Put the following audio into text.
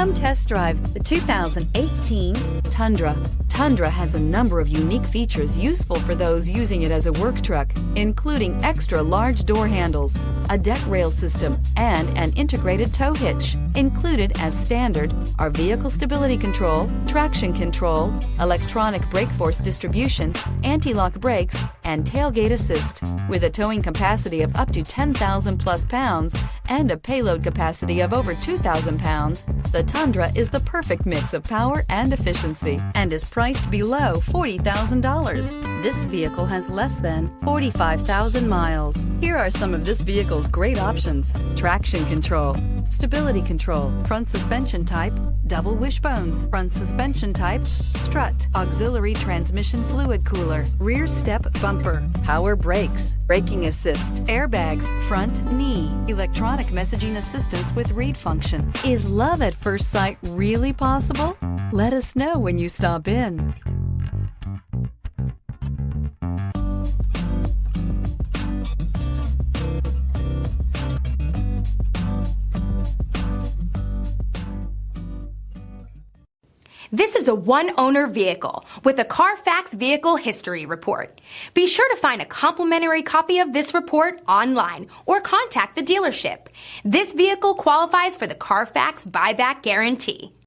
Come test drive the 2018 Tundra. Tundra has a number of unique features useful for those using it as a work truck, including extra large door handles, a deck rail system, and an integrated tow hitch. Included as standard are vehicle stability control, traction control, electronic brake force distribution, anti-lock brakes, and tailgate assist. With a towing capacity of up to 10,000 plus pounds and a payload capacity of over 2,000 pounds, the Tundra is the perfect mix of power and efficiency and is priced below $40,000. This vehicle has less than 45,000 miles. Here are some of this vehicle's great options: traction control, stability control, front suspension type, double wishbones, front suspension type, strut, auxiliary transmission fluid cooler, rear step bumper, power brakes, braking assist, airbags, front knee, electronic messaging assistance with read function. Is love at first sight really possible? Let us know when you stop in. This is a one-owner vehicle with a Carfax Vehicle History Report. Be sure to find a complimentary copy of this report online or contact the dealership. This vehicle qualifies for the Carfax Buyback Guarantee.